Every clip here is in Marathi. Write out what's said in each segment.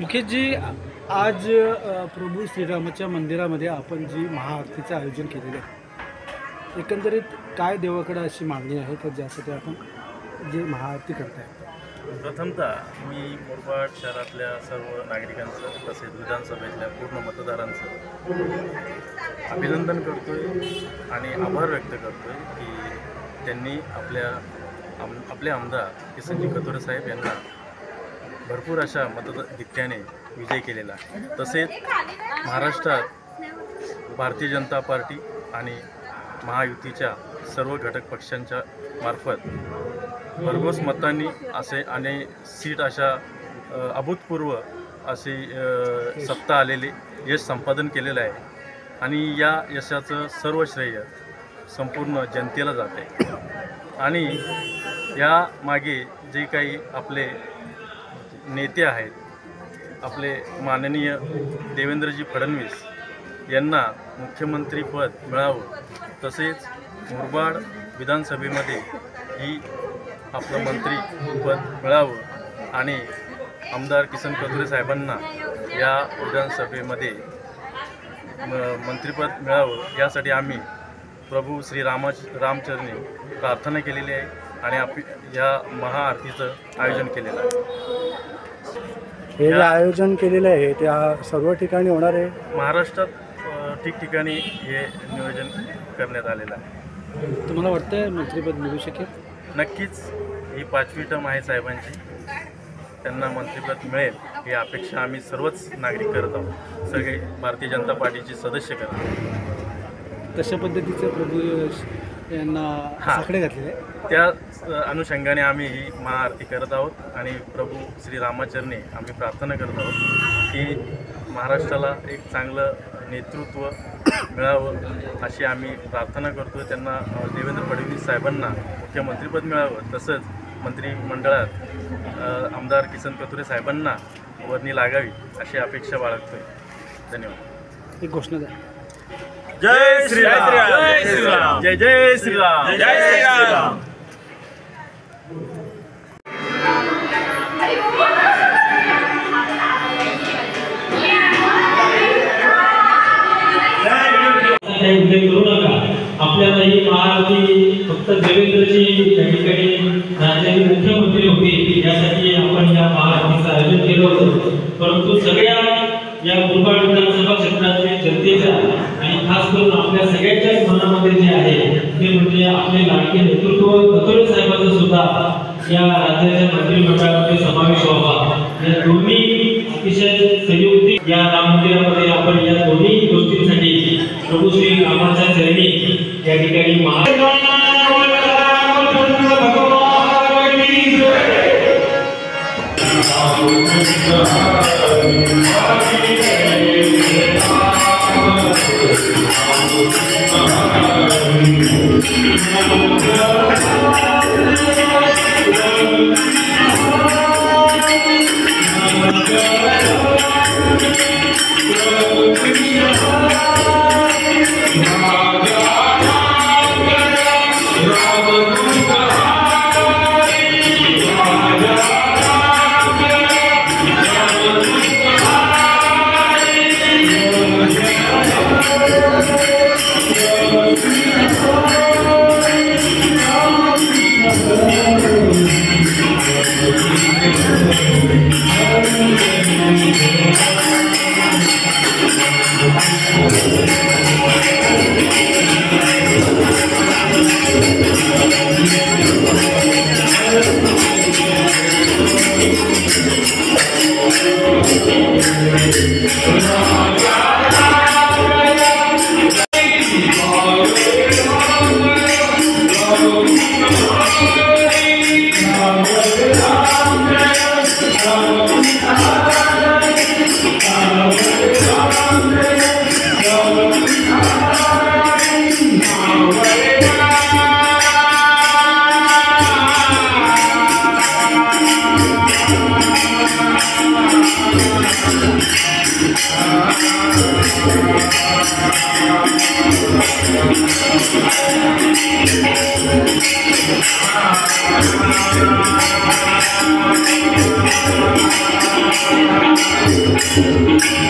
मुकेशजी, आज प्रभू श्रीरामाच्या मंदिरामध्ये आपण जी महाआरतीचं आयोजन केलेलं आहे, एकंदरीत काय देवाकडे अशी मागणी आहे तर ज्यासाठी आपण जी महाआरती करताय? प्रथमतः मी मुरबाड शहरातल्या सर्व नागरिकांचं तसेच विधानसभेतल्या पूर्ण मतदारांचं अभिनंदन करतोय आणि आभार व्यक्त करतोय की त्यांनी आपले आमदार किसनजी कथोरे साहेब यांना भरपूर अशा मताधिक्याने विजय केलेला आहे। तसेच महाराष्ट्रात भारतीय जनता पार्टी आणि महायुतीच्या सर्व घटक पक्षांच्या मार्फत भरघोस मतांनी असे आणि सीट अशा अभूतपूर्व अशी सत्ता आलेली यश संपादन केलेलं आहे आणि या यशाचं सर्व श्रेय संपूर्ण जनतेला जाते। आणि या मागे जे काही आपले नेते आहेत, आपले माननीय देवेंद्रजी फडणवीस यांना मुख्यमंत्रीपद मिळावं, तसेच मुरबाड विधानसभेमध्ये ही आपलं मंत्रीपद मिळावं आणि आमदार किसन कथोरे साहेबांना या विधानसभेमध्ये मंत्रिपद मिळावं यासाठी आम्ही प्रभू श्री रामचरणी प्रार्थना केलेली आहे आणि या महाआरतीचं आयोजन केलेलं आहे। हे जे आयोजन केलेलं आहे त्या सर्व ठिकाणी होणार आहे? महाराष्ट्रात ठिकठिकाणी हे नियोजन करण्यात आलेलं आहे। तुम्हाला वाटतं मंत्रिपद मिळू शकेल? नक्कीच ही 5वी टर्म आहे साहेबांची, त्यांना मंत्रिपद मिळेल ही अपेक्षा आम्ही सर्वच नागरिक करत आहोत, सगळे भारतीय जनता पार्टीचे सदस्य करत आहोत। तशा पद्धतीचे प्रभू यांना साकडे घातलेले आहे, त्या अनुषंगाने आम्ही ही महाआरती करत आहोत आणि प्रभू श्री रामाचरणी आम्ही प्रार्थना करत आहोत की महाराष्ट्राला एक चांगलं नेतृत्व मिळावं अशी आम्ही प्रार्थना करतो। त्यांना देवेंद्र फडणवीस साहेबांना मुख्यमंत्रीपद मिळावं, तसंच मंत्रिमंडळात आमदार किसन कथोरे साहेबांना वर्णी लागावी अशी अपेक्षा बाळगतोय। धन्यवाद। एक घोषणा द्या। जय श्रीराम, जय श्रीराम, जय जय श्रीराम, जय श्रीराम। करू नका। आपल्याला ही महाआरती फक्त देवेंद्रजी या ठिकाणी राज्याचे मुख्यमंत्री होते यासाठी आपण या महाआरतीचं आयोजन केलं होतं, परंतु सगळ्या या मुरबाड विधानसभा क्षेत्रातील जनतेच्या आणि खास करून आपल्या सगळ्यांच्याच मनामध्ये जे आहे ते म्हणजे आपले लाडके नेतृत्व कथोरे साहेबांचा सुद्धा या राज्याच्या मंत्रिमंडळामध्ये समावेश व्हावा। या दोन्ही अतिशय संयुक्त या राम मंदिरामध्ये आपण या दोन्ही गोष्टींसाठी प्रभू श्री रामाच्या चरणी या ठिकाणी Thank you. Thank you.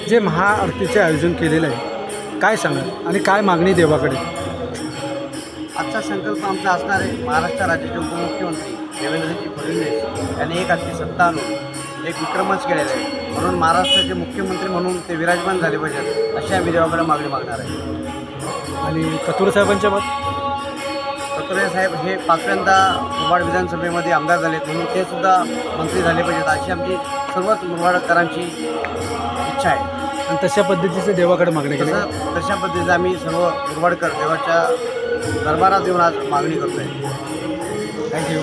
जे महाआरतीचे आयोजन केलेलं आहे काय सांगाल आणि काय मागणी देवाकडे? आजचा संकल्प आमचा असणार आहे, महाराष्ट्र राज्याचे उपमुख्यमंत्री देवेंद्रजी फडणवीस यांनी एक हाती सत्ता आणून एक विक्रमच केलेला आहे, म्हणून महाराष्ट्राचे मुख्यमंत्री म्हणून ते विराजमान झाले पाहिजेत अशी आम्ही देवाकडे मागणी मागणार आहे. आणि कथोरे साहेबांच्या बाबत कतोरे साहेब हे 5व्यांदा मुरबाड विधानसभेमध्ये आमदार झालेत, म्हणून ते सुद्धा मंत्री झाले पाहिजेत अशी आमची सर्वच मुरबाडकरांची इच्छा आहे. आणि तशा पद्धतीचे देवाकडे मागणी केली. तशा पद्धतीने आम्ही सर्व मुरबाडकर देवाच्या दरबारात येऊन आज मागणी करतो आहे. थँक्यू.